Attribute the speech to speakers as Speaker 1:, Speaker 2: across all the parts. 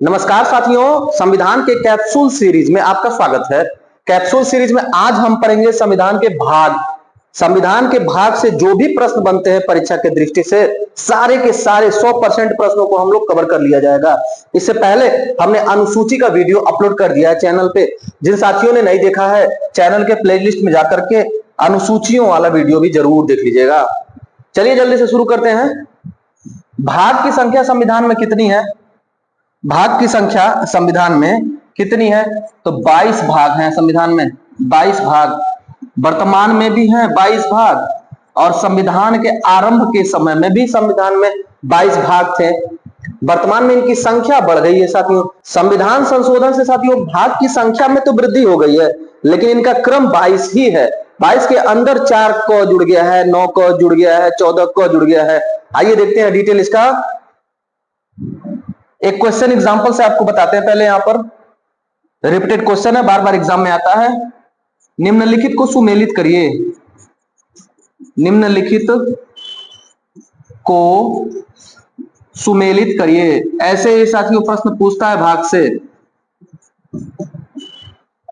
Speaker 1: नमस्कार साथियों, संविधान के कैप्सूल सीरीज में आपका स्वागत है। कैप्सूल सीरीज में आज हम पढ़ेंगे संविधान के भाग से जो भी प्रश्न बनते हैं परीक्षा के दृष्टि से, सारे के सारे 100% प्रश्नों को हम लोग कवर कर लिया जाएगा। इससे पहले हमने अनुसूची का वीडियो अपलोड कर दिया है चैनल पे। जिन साथियों ने नहीं देखा है, चैनल के प्लेलिस्ट में जाकर के अनुसूचियों वाला वीडियो भी जरूर देख लीजिएगा। चलिए जल्दी से शुरू करते हैं। भाग की संख्या संविधान में कितनी है? भाग की संख्या संविधान में कितनी है? तो 22 भाग हैं संविधान में। 22 भाग वर्तमान में भी हैं 22 भाग, और संविधान के आरंभ के समय में भी संविधान में 22 भाग थे। वर्तमान में इनकी संख्या बढ़ गई है साथियों। संविधान संशोधन से साथियों भाग की संख्या में तो वृद्धि हो गई है, लेकिन इनका क्रम 22 ही है। 22 के अंदर 4 क जुड़ गया है, 9 क जुड़ गया है, 14 क जुड़ गया है। आइए देखते हैं डिटेल इसका। एक क्वेश्चन एग्जांपल से आपको बताते हैं। पहले यहां पर रिपीटेड क्वेश्चन है, बार बार एग्जाम में आता है। निम्नलिखित को सुमेलित करिए। निम्नलिखित को सुमेलित करिए, ऐसे ही साथियों प्रश्न पूछता है भाग से।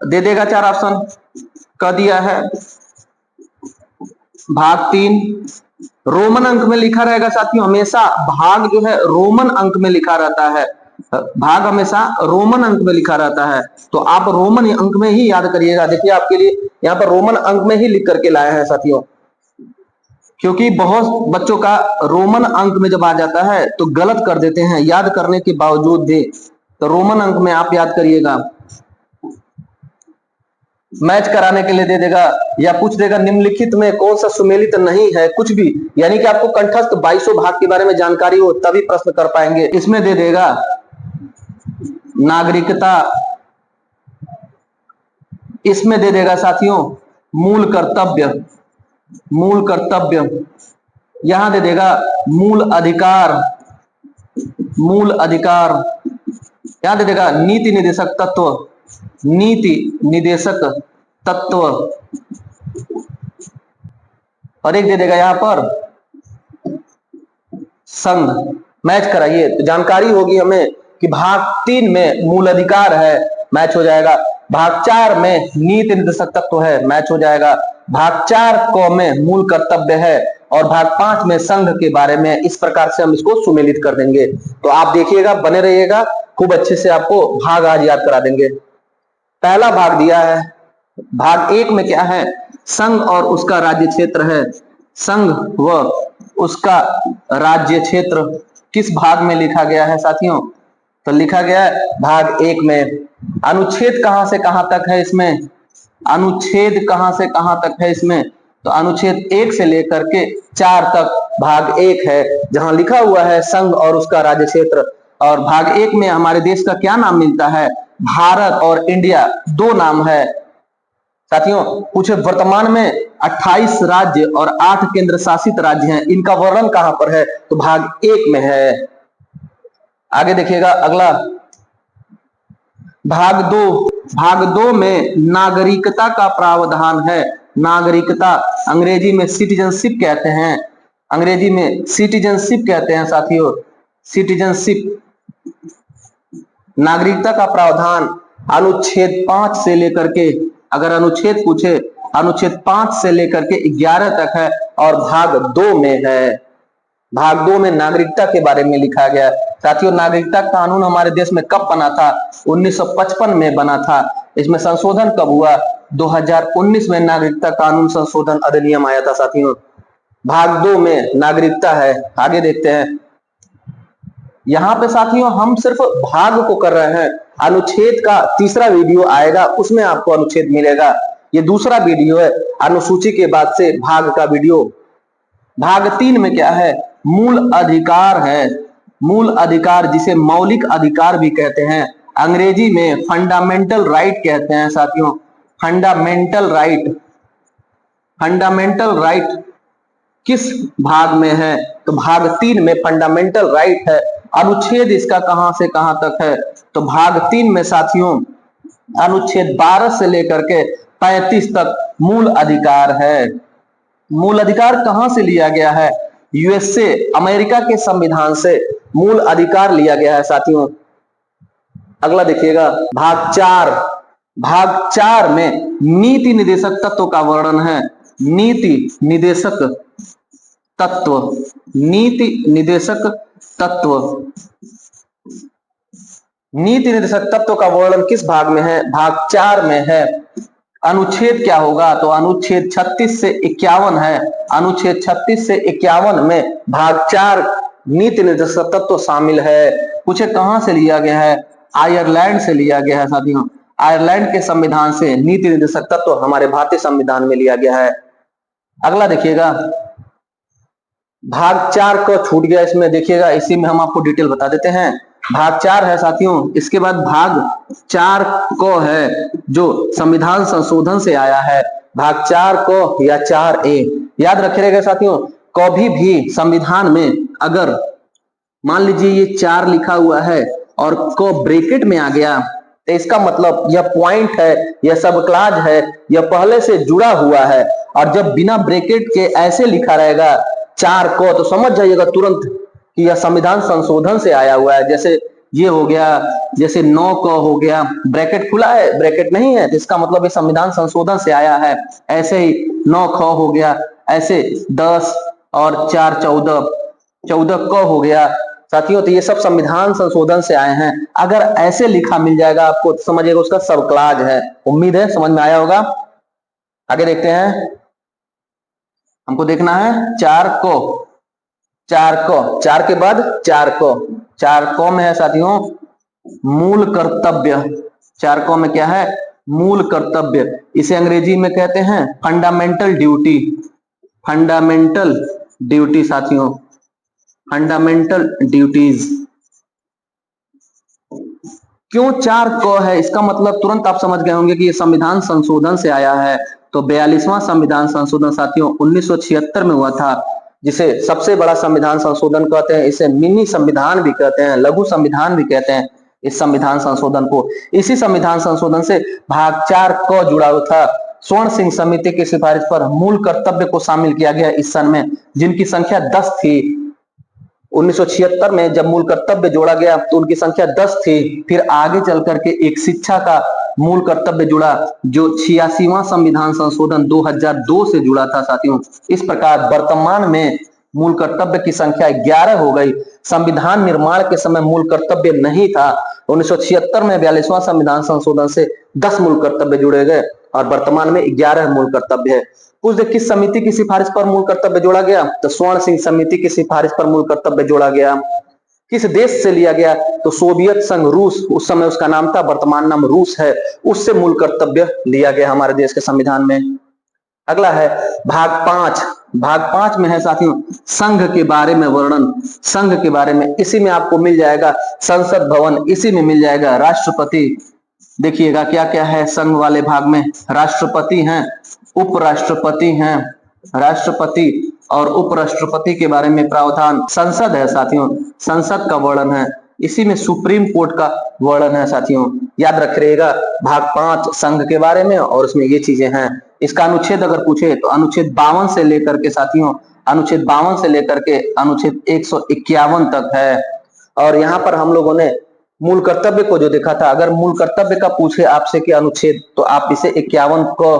Speaker 1: दे देगा 4 ऑप्शन, क दिया है। भाग 3 रोमन अंक में लिखा रहेगा साथियों। हमेशा भाग जो है रोमन अंक में लिखा रहता है। भाग हमेशा रोमन अंक में लिखा रहता है, तो आप रोमन अंक में ही याद करिएगा। देखिए आपके लिए यहाँ पर रोमन अंक में ही लिख करके लाए हैं साथियों, क्योंकि बहुत बच्चों का रोमन अंक में जब आ जाता है तो गलत कर देते हैं याद करने के बावजूद भी। तो रोमन अंक में आप याद करिएगा। मैच कराने के लिए दे देगा या पूछ देगा निम्नलिखित में कौन सा सुमेलित नहीं है, कुछ भी, यानी कि आपको कंठस्थ 22 भाग के बारे में जानकारी हो तभी प्रश्न कर पाएंगे। इसमें दे देगा नागरिकता, इसमें दे देगा साथियों मूल कर्तव्य, मूल कर्तव्य, यहां दे देगा मूल अधिकार, मूल अधिकार, यहां दे देगा नीति निर्देशक तत्व, नीति निर्देशक तत्व, और एक दे देगा यहां पर संघ। मैच कराइए तो जानकारी होगी हमें कि भाग 3 में मूल अधिकार है, मैच हो जाएगा। भाग 4 में नीति निर्देशक तत्व है, मैच हो जाएगा। भाग 4 क में मूल कर्तव्य है, और भाग 5 में संघ के बारे में। इस प्रकार से हम इसको सुमेलित कर देंगे। तो आप देखिएगा, बने रहिएगा, खूब अच्छे से आपको भाग आज याद करा देंगे। पहला भाग दिया है, भाग 1 में क्या है? संघ और उसका राज्य क्षेत्र है। संघ व उसका राज्य क्षेत्र किस भाग में लिखा गया है साथियों? तो लिखा गया है भाग 1 में। अनुच्छेद कहां से कहां तक है इसमें? अनुच्छेद कहां से कहां तक है इसमें? तो अनुच्छेद 1 से लेकर के 4 तक भाग 1 है, जहां लिखा हुआ है संघ और उसका राज्य क्षेत्र। और भाग 1 में हमारे देश का क्या नाम मिलता है? भारत और इंडिया, 2 नाम है साथियों। पूछे वर्तमान में 28 राज्य और 8 केंद्र शासित राज्य हैं, इनका वर्णन कहां पर है? तो भाग 1 में है। आगे देखिएगा अगला भाग 2। भाग 2 में नागरिकता का प्रावधान है। नागरिकता अंग्रेजी में सिटीजनशिप कहते हैं, अंग्रेजी में सिटीजनशिप कहते हैं साथियों, सिटीजनशिप। नागरिकता का प्रावधान अनुच्छेद 5 से लेकर के, अगर अनुच्छेद पूछे, अनुच्छेद 5 से लेकर के 11 तक है, और भाग 2 में है। भाग 2 में नागरिकता के बारे में लिखा गया साथियों। नागरिकता कानून हमारे देश में कब बना था? 1955 में बना था। इसमें संशोधन कब हुआ? 2019 में नागरिकता कानून संशोधन अधिनियम आया था साथियों। भाग 2 में नागरिकता है। आगे देखते हैं। यहां पे साथियों हम सिर्फ भाग को कर रहे हैं। अनुच्छेद का तीसरा वीडियो आएगा, उसमें आपको अनुच्छेद मिलेगा। ये दूसरा वीडियो है अनुसूची के बाद से भाग का वीडियो। भाग 3 में क्या है? मूल अधिकार है। मूल अधिकार जिसे मौलिक अधिकार भी कहते हैं, अंग्रेजी में फंडामेंटल राइट कहते हैं साथियों। फंडामेंटल राइट, फंडामेंटल राइट किस भाग में है? तो भाग 3 में फंडामेंटल राइट है। अनुच्छेद इसका कहां से कहां तक है? तो भाग 3 में साथियों अनुच्छेद 12 से लेकर के 35 तक मूल अधिकार है। मूल अधिकार कहां से लिया गया है? यूएसए, अमेरिका के संविधान से मूल अधिकार लिया गया है साथियों। अगला देखिएगा भाग चार में नीति निदेशक तत्व का वर्णन है। नीति निदेशक तत्व का वर्णन किस भाग में है? भाग 4 में है। अनुच्छेद क्या होगा? तो अनुच्छेद 36 से 51 है। अनुच्छेद 36 से 51 में भाग 4 नीति निर्देशक तत्व शामिल है। पूछे कहां से लिया गया है? आयरलैंड से लिया गया है साथियों। आयरलैंड के संविधान से नीति निर्देशक तत्व हमारे भारतीय संविधान में लिया गया है। अगला देखिएगा, भाग 4 को छूट गया इसमें, देखिएगा इसी में हम आपको डिटेल बता देते हैं। भाग 4 है साथियों। इसके बाद भाग 4 को है जो संविधान संशोधन से आया है। भाग 4 को या 4A याद रखिएगा साथियों। कभी भी संविधान में अगर मान लीजिए ये 4 लिखा हुआ है और को ब्रैकेट में आ गया तो इसका मतलब यह पॉइंट है, यह सब क्लॉज है, यह पहले से जुड़ा हुआ है। और जब बिना ब्रैकेट के ऐसे लिखा रहेगा 4 को तो समझ जाइएगा तुरंत कि यह संविधान संशोधन से आया हुआ है। जैसे ये हो गया, जैसे 9 को हो गया, ब्रैकेट खुला है, ब्रैकेट नहीं है, तो इसका मतलब ये संविधान संशोधन से आया है। ऐसे ही 9 ख हो गया, ऐसे 10 और 4 14 को हो गया साथियों। तो ये सब संविधान संशोधन से आए हैं। अगर ऐसे लिखा मिल जाएगा आपको तो समझिएगा उसका सब क्लॉज है। उम्मीद है समझ में आया होगा। आगे देखते हैं, हमको देखना है 4 को, 4 के बाद 4 को में है साथियों मूल कर्तव्य। 4 को में क्या है? मूल कर्तव्य। इसे अंग्रेजी में कहते हैं फंडामेंटल ड्यूटी। फंडामेंटल ड्यूटी साथियों, फंडामेंटल ड्यूटीज। क्यों 4 को है? इसका मतलब तुरंत आप समझ गए होंगे कि ये संविधान संशोधन से आया है। तो 42वां संविधान संशोधन साथियों 1976 में हुआ था, जिसे सबसे बड़ा संविधान संशोधन कहते हैं। इसे मिनी संविधान भी कहते हैं, लघु संविधान भी कहते हैं इस संविधान संशोधन को। इसी संविधान संशोधन से भाग 4 को जुड़ा हुआ था। स्वर्ण सिंह समिति की सिफारिश पर मूल कर्तव्य को शामिल किया गया इस सन में, जिनकी संख्या 10 थी। 1976 में जब मूल कर्तव्य जोड़ा गया तो उनकी संख्या 10 थी। फिर आगे चल करके एक शिक्षा का मूल कर्तव्य जुड़ा जो 86वां संविधान संशोधन 2002 से जुड़ा था साथियों। इस प्रकार वर्तमान में मूल कर्तव्य की संख्या 11 हो गई। संविधान निर्माण के समय मूल कर्तव्य नहीं था। 1976 में 42वां संविधान संशोधन से 10 मूल कर्तव्य जुड़े गए और वर्तमान में 11 मूल कर्तव्य है। पूछ दे किस समिति की सिफारिश पर मूल कर्तव्य जोड़ा गया? तो स्वर्ण सिंह समिति की सिफारिश पर मूल कर्तव्य जोड़ा गया। किस देश से लिया गया? तो सोवियत संघ रूस, उस समय उसका नाम था, वर्तमान नाम रूस है, उससे मूल कर्तव्य लिया गया हमारे देश के संविधान में। अगला है भाग 5। भाग 5 में है साथियों संघ के बारे में वर्णन। संघ के बारे में इसी में आपको मिल जाएगा संसद भवन, इसी में मिल जाएगा राष्ट्रपति। देखिएगा क्या क्या है संघ वाले भाग में। राष्ट्रपति हैं, उपराष्ट्रपति हैं, राष्ट्रपति और उपराष्ट्रपति के बारे में प्रावधान। संसद है साथियों, संसद का वर्णन है। इसी में सुप्रीम कोर्ट का वर्णन है साथियों। याद रखिएगा भाग 5 संघ के बारे में और उसमें ये चीजें हैं। इसका अनुच्छेद अगर पूछे तो अनुच्छेद 52 से लेकर के साथियों, अनुच्छेद 52 से लेकर के अनुच्छेद 151 तक है। और यहाँ पर हम लोगों ने मूल कर्तव्य को जो देखा था, अगर मूल कर्तव्य का पूछे आपसे कि अनुच्छेद, तो आप इसे 51 को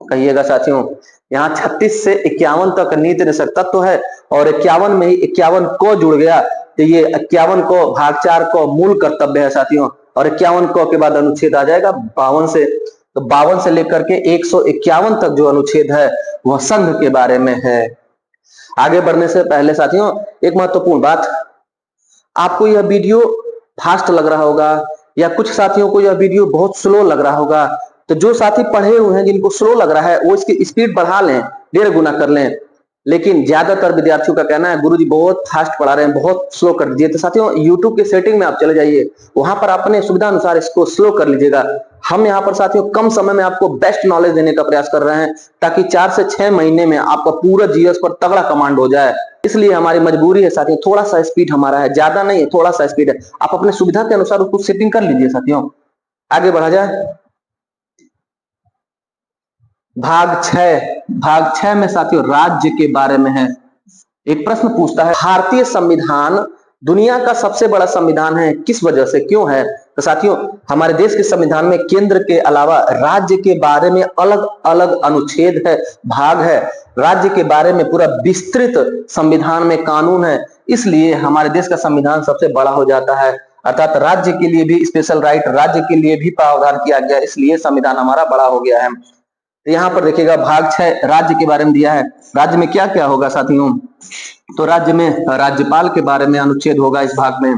Speaker 1: कहिएगा साथियों। यहाँ 36 से 51 तक नीति निदेशक तत्व है और 51 में ही 51 को जुड़ गया तो ये 51 को भाग 4 को मूल कर्तव्य है साथियों। और 51 को के बाद अनुच्छेद आ जाएगा 52 से। तो 52 से लेकर के 151 तक जो अनुच्छेद है वह संघ के बारे में है। आगे बढ़ने से पहले साथियों एक महत्वपूर्ण बात, आपको यह वीडियो फास्ट लग रहा होगा या कुछ साथियों को यह वीडियो बहुत स्लो लग रहा होगा। तो जो साथी पढ़े हुए हैं जिनको स्लो लग रहा है वो इसकी स्पीड बढ़ा लें, 1.5 गुना कर लें। लेकिन ज्यादातर विद्यार्थियों का कहना है गुरुजी बहुत फास्ट पढ़ा रहे हैं, बहुत स्लो कर दीजिए। तो साथियों यूट्यूब के सेटिंग में आप चले जाइए, वहां पर अपने सुविधा अनुसार इसको स्लो कर लीजिएगा। हम यहाँ पर साथियों कम समय में आपको बेस्ट नॉलेज देने का प्रयास कर रहे हैं ताकि 4 से 6 महीने में आपका पूरा जीएस पर तगड़ा कमांड हो जाए। इसलिए हमारी मजबूरी है साथियों, थोड़ा सा स्पीड हमारा है, ज्यादा नहीं है, थोड़ा सा स्पीड है। आप अपने सुविधा के अनुसार उसको सेटिंग कर लीजिए साथियों। आगे बढ़ा जाए। भाग 6 में साथियों राज्य के बारे में है। एक प्रश्न पूछता है भारतीय संविधान दुनिया का सबसे बड़ा संविधान है, किस वजह से, क्यों है? तो साथियों, हमारे देश के संविधान में केंद्र के अलावा राज्य के बारे में अलग अलग अनुच्छेद है, भाग है। राज्य के बारे में पूरा विस्तृत संविधान में कानून है, इसलिए हमारे देश का संविधान सबसे बड़ा हो जाता है। अर्थात राज्य के लिए भी स्पेशल राइट, राज्य के लिए भी प्रावधान किया गया, इसलिए संविधान हमारा बड़ा हो गया है। तो यहाँ पर देखिएगा भाग 6 राज्य के बारे में दिया है। राज्य में क्या क्या होगा साथियों? तो राज्य में राज्यपाल के बारे में अनुच्छेद होगा इस भाग में,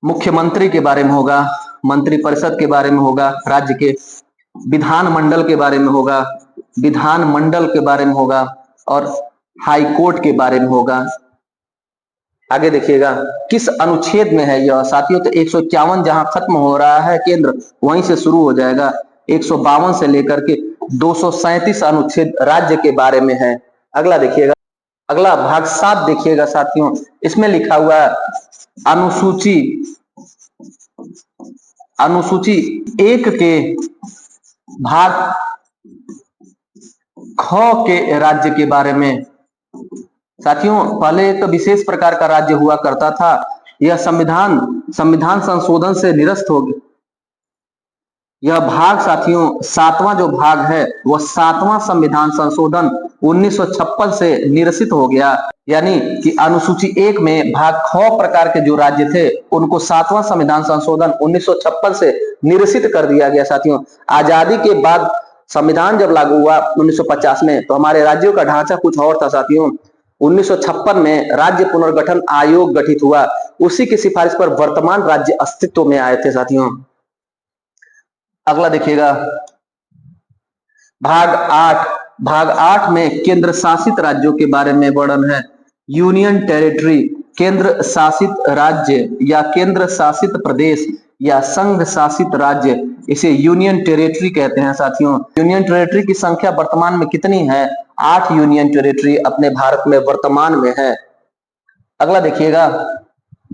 Speaker 1: मुख्यमंत्री के बारे में होगा, मंत्रिपरिषद के बारे में होगा, राज्य के विधानमंडल के बारे में होगा, विधानमंडल के बारे में होगा, और हाई कोर्ट के बारे में होगा। आगे देखिएगा किस अनुच्छेद में है यह साथियों? तो 151 जहां खत्म हो रहा है केंद्र, वहीं से शुरू हो जाएगा। 152 से लेकर के 237 अनुच्छेद राज्य के बारे में है। अगला देखिएगा, अगला भाग 7 देखिएगा साथियों, इसमें लिखा हुआ है अनुसूची 1 के भाग ख के राज्य के बारे में। साथियों, पहले एक विशेष प्रकार का राज्य हुआ करता था, यह संविधान संशोधन से निरस्त हो गया। यह भाग साथियों 7वां जो भाग है वह 7वां संविधान संशोधन 1956 से निरसित हो गया। यानी कि अनुसूची 1 में भाग ख प्रकार के जो राज्य थे उनको 7वां संविधान संशोधन 1956 से निरसित कर दिया गया। साथियों, आजादी के बाद संविधान जब लागू हुआ 1950 में, तो हमारे राज्यों का ढांचा कुछ और था साथियों। 1956 में राज्य पुनर्गठन आयोग गठित हुआ, उसी की सिफारिश पर वर्तमान राज्य अस्तित्व में आए थे साथियों। अगला देखिएगा भाग 8 में केंद्र शासित राज्यों के बारे में वर्णन है। यूनियन टेरिटरी, केंद्र शासित राज्य या केंद्र शासित प्रदेश या संघ शासित राज्य, इसे यूनियन टेरिटरी कहते हैं साथियों। यूनियन टेरिटरी की संख्या वर्तमान में कितनी है? 8 यूनियन टेरिटरी अपने भारत में वर्तमान में है। अगला देखिएगा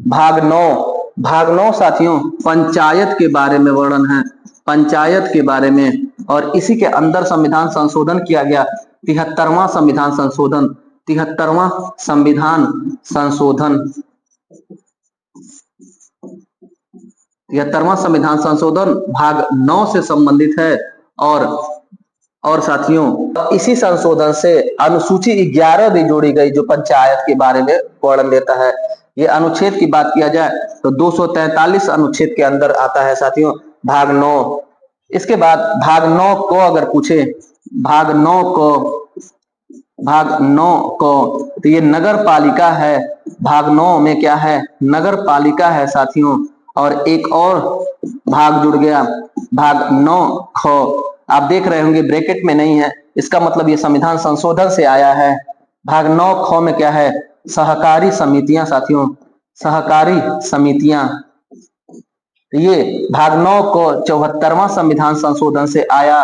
Speaker 1: भाग 9 साथियों पंचायत के बारे में वर्णन है, पंचायत के बारे में, और इसी के अंदर संविधान संशोधन किया गया। 73वां संविधान संशोधन, 73वां संविधान संशोधन, 73वां संविधान संशोधन भाग 9 से संबंधित है। और साथियों, इसी संशोधन से अनुसूची 11 भी जोड़ी गई जो पंचायत के बारे में वर्णन देता है। ये अनुच्छेद की बात किया जाए तो 243 अनुच्छेद के अंदर आता है साथियों भाग 9। इसके बाद भाग 9 को अगर पूछे, भाग 9 को तो ये नगर पालिका है। भाग 9 में क्या है? नगर पालिका है साथियों। और एक और भाग जुड़ गया, भाग 9 ख, आप देख रहे होंगे ब्रैकेट में नहीं है, इसका मतलब ये संविधान संशोधन से आया है। भाग 9 ख में क्या है? सहकारी समितियां साथियों, सहकारी समितियां। ये भाग 9 को 74वां संविधान संशोधन से आया,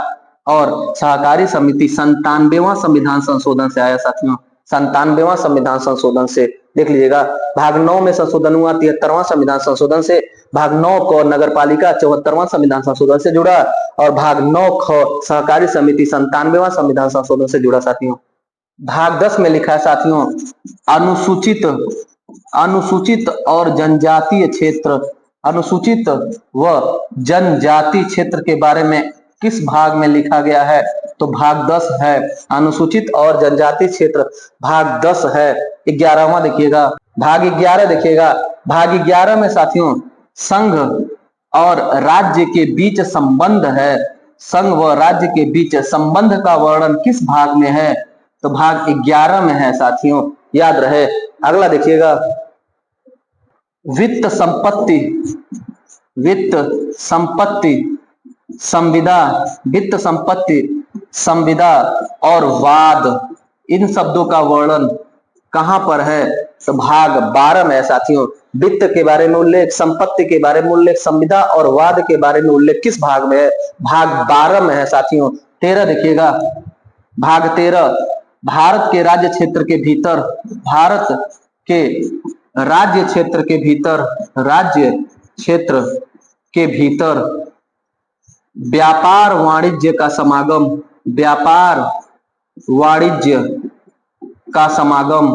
Speaker 1: और सहकारी समिति 97वां संविधान संशोधन से आया साथियों, 97वां संविधान संशोधन से। देख लीजिएगा, भाग 9 में संशोधन हुआ 73वां संविधान संशोधन से, भाग 9 को नगर पालिका 74वां संविधान संशोधन से जुड़ा, और भाग 9 ख सहकारी समिति 97वां संविधान संशोधन से जुड़ा साथियों। भाग 10 में लिखा है साथियों अनुसूचित और जनजातीय क्षेत्र। अनुसूचित व जनजाति क्षेत्र के बारे में किस भाग में लिखा गया है? तो भाग 10 है। अनुसूचित और जनजाति क्षेत्र भाग 10 है। 11वां देखिएगा, भाग 11 देखिएगा। भाग 11 में साथियों संघ और राज्य के बीच संबंध है। संघ व राज्य के बीच संबंध का वर्णन किस भाग में है? तो भाग 11 में है साथियों, याद रहे। अगला देखिएगा वित्त संपत्ति संविदा, वित्त संपत्ति संविदा और वाद, इन शब्दों का वर्णन कहां पर है? तो भाग 12 में है साथियों। वित्त के बारे में उल्लेख, संपत्ति के बारे में उल्लेख, संविदा और वाद के बारे में उल्लेख किस भाग में है? भाग 12 में है साथियों। 13 देखिएगा, भाग 13 भारत के राज्य क्षेत्र के भीतर, भारत के राज्य क्षेत्र के भीतर, राज्य क्षेत्र के भीतर व्यापार वाणिज्य का समागम, व्यापार वाणिज्य का समागम,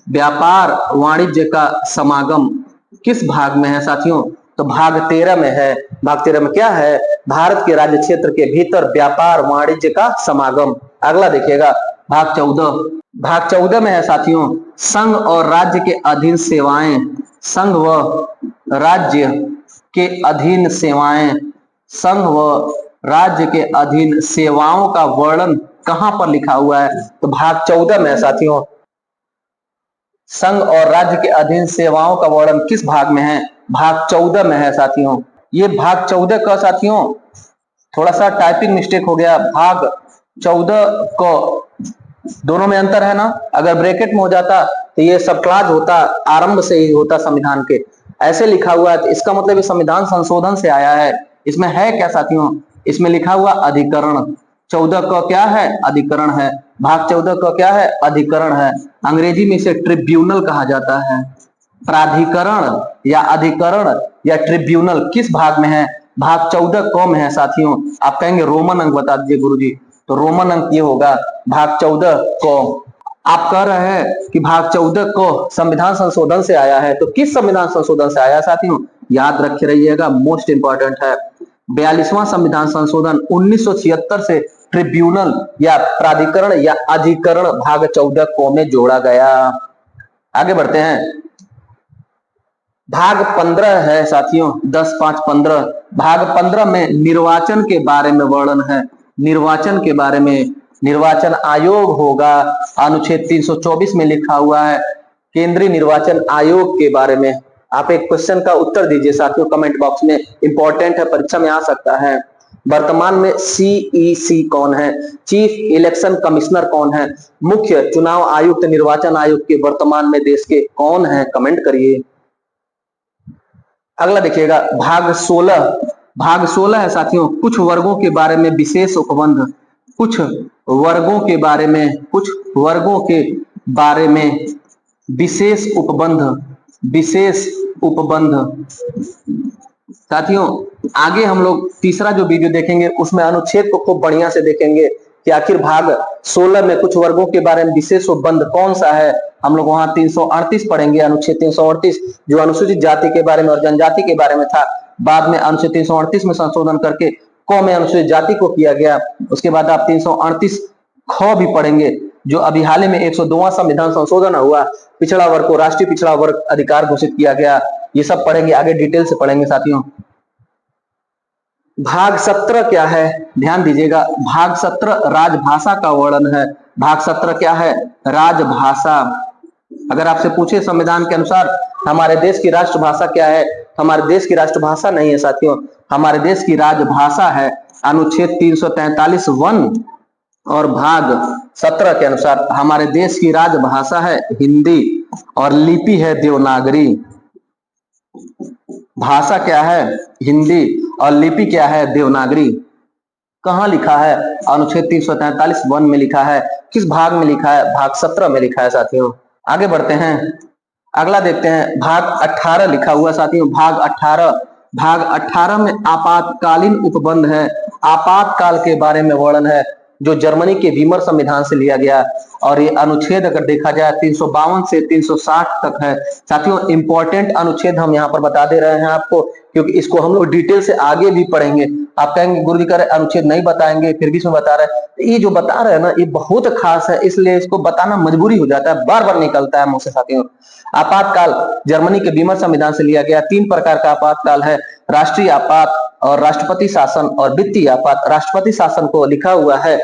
Speaker 1: व्यापार वाणिज्य का समागम किस भाग में है साथियों? तो भाग 13 में है। भाग 13 में क्या है? भारत के राज्य क्षेत्र के भीतर व्यापार वाणिज्य का समागम। अगला देखिएगा भाग 14। भाग 14 में है साथियों संघ और राज्य के अधीन सेवाएं। संघ व राज्य के अधीन सेवाएं। संघ व राज्य के अधीन सेवाओं का वर्णन कहां पर लिखा हुआ है? तो भाग 14 में है साथियों। संघ और राज्य के अधीन सेवाओं का वर्णन किस भाग में है? भाग 14 में है साथियों। ये भाग 14 का साथियों थोड़ा सा टाइपिंग मिस्टेक हो गया। भाग 14 को दोनों में अंतर है ना। अगर ब्रैकेट में हो जाता तो ये सब क्लास होता, आरंभ से ही होता संविधान के। ऐसे लिखा हुआ है तो इसका मतलब ये संविधान संशोधन से आया है। इसमें है क्या साथियों? इसमें लिखा हुआ अधिकरण। 14 का क्या है? अधिकरण है। भाग 14 का क्या है? अधिकरण है। अंग्रेजी में इसे ट्रिब्यूनल कहा जाता है। प्राधिकरण या अधिकरण या ट्रिब्यूनल किस भाग में है? भाग 14 क में है साथियों। आप कहेंगे रोमन अंक बता दीजिए गुरुजी, तो रोमन अंक ये होगा भाग 14 क। आप कह रहे हैं कि भाग 14 को संविधान संशोधन से आया है, तो किस संविधान संशोधन से आया साथियों? याद रखे रहिएगा, मोस्ट इंपॉर्टेंट है। 42वां संविधान संशोधन 1976 से ट्रिब्यूनल या प्राधिकरण या अधिकरण भाग 14 को में जोड़ा गया। आगे बढ़ते हैं। भाग 15 है साथियों 10-5-15। भाग 15 में निर्वाचन के बारे में वर्णन है। निर्वाचन के बारे में, निर्वाचन आयोग होगा। अनुच्छेद 324 में लिखा हुआ है केंद्रीय निर्वाचन आयोग के बारे में। आप एक क्वेश्चन का उत्तर दीजिए साथियों कमेंट बॉक्स में, इंपॉर्टेंट है, परीक्षा में आ सकता है। वर्तमान में सीईसी कौन है? चीफ इलेक्शन कमिश्नर कौन है? मुख्य चुनाव आयुक्त निर्वाचन आयोग के वर्तमान में देश के कौन है? कमेंट करिए। अगला देखिएगा भाग 16। भाग 16 है साथियों कुछ वर्गों के बारे में विशेष उपबंध। कुछ वर्गों के बारे में, कुछ वर्गों के बारे में विशेष उपबंध। विशेष उपबंध साथियों आगे हम लोग तीसरा जो वीडियो देखेंगे उसमें अनुच्छेद को खूब बढ़िया से देखेंगे कि आखिर भाग 16 में कुछ वर्गों के बारे में विशेष उपबंध कौन सा है। हम लोग वहां 338 पढ़ेंगे, अनुच्छेद 338 जो अनुसूचित जाति के बारे में और जनजाति के बारे में था। बाद में अनुच्छेद 338 में संशोधन करके क में अनुसूचित जाति को किया गया। उसके बाद आप 338 ख भी पढ़ेंगे जो अभी हाल ही में 102वां संविधान संशोधन हुआ। पिछड़ा वर्ग को राष्ट्रीय पिछड़ा वर्ग अधिकार घोषित किया गया। ये सब पढ़ेंगे, आगे डिटेल से पढ़ेंगे साथियों। भाग 17 क्या है? ध्यान दीजिएगा, भाग 17 राजभाषा का वर्णन है। भाग 17 क्या है? राजभाषा। अगर आपसे पूछे संविधान के अनुसार हमारे देश की राष्ट्रभाषा क्या है, हमारे देश की राष्ट्रभाषा नहीं है साथियों, हमारे देश की राजभाषा है। अनुच्छेद 343 वन और भाग 17 के अनुसार हमारे देश की राजभाषा है हिंदी और लिपि है देवनागरी। भाषा क्या है? हिंदी और लिपि क्या है? देवनागरी। कहां लिखा है? अनुच्छेद 343 वन में लिखा है। किस भाग में लिखा है? भाग 17 में लिखा है साथियों। आगे बढ़ते हैं, अगला देखते हैं। भाग 18 लिखा हुआ साथियों। भाग 18, भाग 18 में आपातकालीन उपबंध है। आपातकाल के बारे में वर्णन है जो जर्मनी के वीमर संविधान से लिया गया। और ये अनुच्छेद अगर देखा जाए 352 से 360 तक है साथियों। इंपॉर्टेंट अनुच्छेद हम यहाँ पर बता दे रहे हैं आपको, क्योंकि इसको हम लोग डिटेल से आगे भी पढ़ेंगे। आप कहेंगे गुरुजी कह रहे अनुच्छेद नहीं बताएंगे फिर भी इसमें बता रहे हैं। ये जो बता रहे हैं ना ये बहुत खास है, इसलिए इसको बताना मजबूरी हो जाता है, बार बार निकलता है मुझसे साथियों। आपातकाल जर्मनी के वीमर संविधान से लिया गया। 3 प्रकार का आपातकाल है, राष्ट्रीय आपात और राष्ट्रपति शासन और वित्तीय आपात। राष्ट्रपति शासन को लिखा हुआ है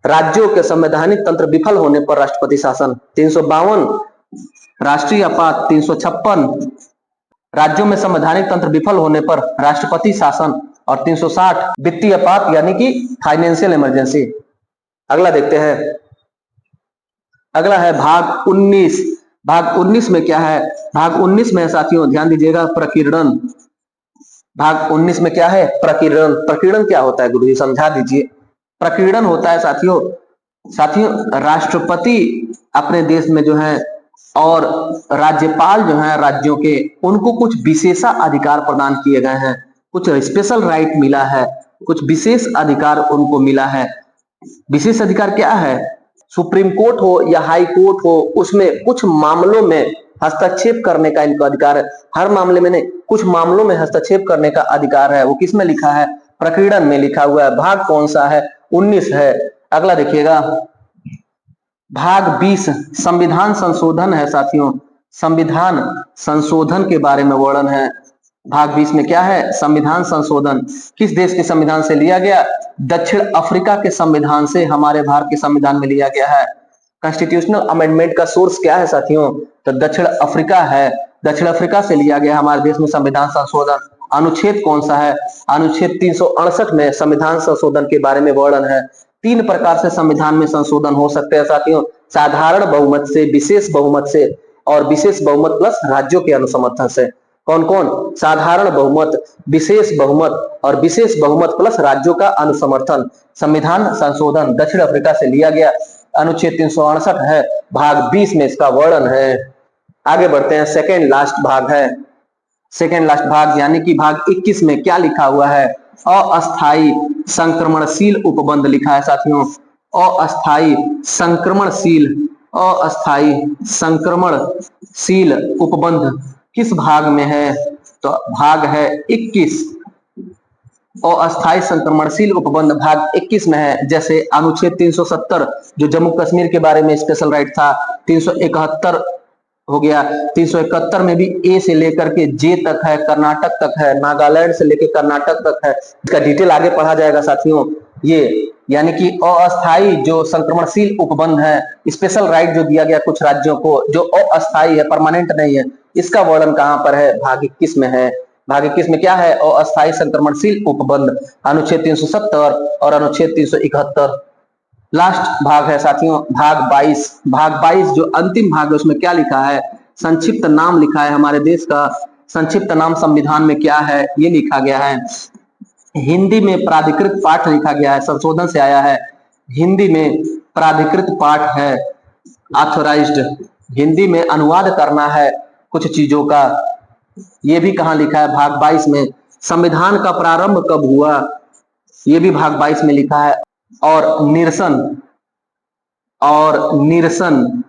Speaker 1: राज्यों के संवैधानिक तंत्र विफल होने पर राष्ट्रपति शासन। 352 राष्ट्रीय आपात, 356 राज्यों में संवैधानिक तंत्र विफल होने पर राष्ट्रपति शासन और 360 वित्तीय आपात यानी कि फाइनेंशियल इमरजेंसी। अगला देखते हैं, अगला है भाग 19। भाग 19 में क्या है? भाग 19 में साथियों ध्यान दीजिएगा प्रकीर्णन। भाग 19 में क्या है? प्रकीर्णन। प्रकीर्णन क्या होता है गुरुजी समझा दीजिए। प्रकीर्णन होता है साथियों राष्ट्रपति अपने देश में जो है और राज्यपाल जो है राज्यों के, उनको कुछ विशेषाधिकार प्रदान किए गए हैं, कुछ स्पेशल राइट मिला है, कुछ विशेष अधिकार उनको मिला है। विशेष अधिकार क्या है? सुप्रीम कोर्ट हो या हाई कोर्ट हो उसमें कुछ मामलों में हस्तक्षेप करने का इनको अधिकार है। हर मामले में नहीं, कुछ मामलों में हस्तक्षेप करने का अधिकार है। वो किस में लिखा है? प्रकीर्णन में लिखा हुआ है। भाग कौन सा है? 19 है। अगला देखिएगा, भाग 20 संविधान संशोधन है साथियों। संविधान संशोधन के बारे में वर्णन है। भाग 20 में क्या है? संविधान संशोधन। किस देश के संविधान से लिया गया? दक्षिण अफ्रीका के संविधान से हमारे भारत के संविधान में लिया गया है। कॉन्स्टिट्यूशनल अमेंडमेंट का सोर्स क्या है साथियों? तो दक्षिण अफ्रीका है। दक्षिण अफ्रीका से लिया गया हमारे देश में संविधान संशोधन। अनुच्छेद कौन सा है? अनुच्छेद 368 में संविधान संशोधन के बारे में वर्णन है। 3 प्रकार से संविधान में संशोधन हो सकते हैं साथियों, साधारण बहुमत से, विशेष बहुमत से और विशेष बहुमत प्लस राज्यों के अनुसमर्थन से। कौन कौन? साधारण बहुमत, विशेष बहुमत और विशेष बहुमत प्लस राज्यों का अनुसमर्थन। संविधान संशोधन दक्षिण अफ्रीका से लिया गया, अनुच्छेद 368 है। भाग 20 में इसका वर्णन है। आगे बढ़ते हैं, सेकेंड लास्ट भाग है। सेकेंड लास्ट भाग यानी कि भाग 21 में क्या लिखा हुआ है? अस्थायी संक्रमणशील उपबंध लिखा है साथियों। अस्थायी संक्रमणशील, अस्थायी संक्रमणशील उपबंध किस भाग में है? तो भाग है 21। अस्थायी संक्रमणशील उपबंध भाग 21 में है। जैसे अनुच्छेद 370 जो जम्मू कश्मीर के बारे में स्पेशल राइट था, 371 हो गया। 371 में भी ए से लेकर के जे तक है, कर्नाटक तक है, नागालैंड से लेकर कर्नाटक तक है। इसका डिटेल आगे पढ़ा जाएगा साथियों। ये यानी कि अस्थायी जो संक्रमणशील उपबंध है, स्पेशल राइट जो दिया गया कुछ राज्यों को, जो अस्थायी है, परमानेंट नहीं है, इसका वर्णन कहां पर है? भाग 21 में है। भाग 21 में क्या है? अस्थायी संक्रमणशील उपबंध, अनुच्छेद 370 और अनुच्छेद 371। लास्ट भाग है साथियों, भाग 22। भाग 22 जो अंतिम भाग है उसमें क्या लिखा है? संक्षिप्त नाम लिखा है हमारे देश का। संक्षिप्त नाम संविधान में क्या है? ये लिखा गया है। हिंदी में प्राधिकृत पाठ लिखा गया है, संशोधन से आया है। हिंदी में प्राधिकृत पाठ है, ऑथोराइज्ड। हिंदी में अनुवाद करना है कुछ चीजों का। ये भी कहां लिखा है? भाग 22 में। संविधान का प्रारंभ कब हुआ? ये भी भाग 22 में लिखा है। और निरसन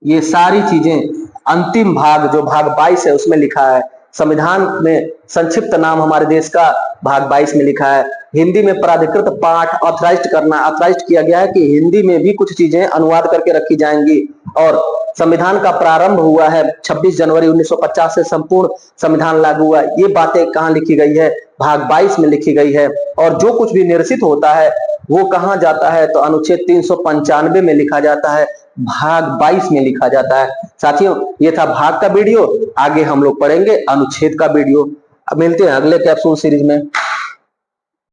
Speaker 1: ये सारी चीजें अंतिम भाग जो भाग 22 है उसमें लिखा है। संविधान में संक्षिप्त नाम हमारे देश का भाग 22 में लिखा है। हिंदी में प्राधिकृत पाठ ऑथराइज्ड करना, ऑथराइज्ड किया गया है कि हिंदी में भी कुछ चीजें अनुवाद करके रखी जाएंगी। और संविधान का प्रारंभ हुआ है 26 जनवरी 1950 से संपूर्ण संविधान लागू हुआ। ये बातें कहाँ लिखी गई है? भाग 22 में लिखी गई है। और जो कुछ भी निरसित होता है वो कहाँ जाता है? तो अनुच्छेद 395 में लिखा जाता है, भाग 22 में लिखा जाता है। साथियों ये था भाग का वीडियो, आगे हम लोग पढ़ेंगे अनुच्छेद का वीडियो। अब मिलते हैं अगले कैप्सूल सीरीज में।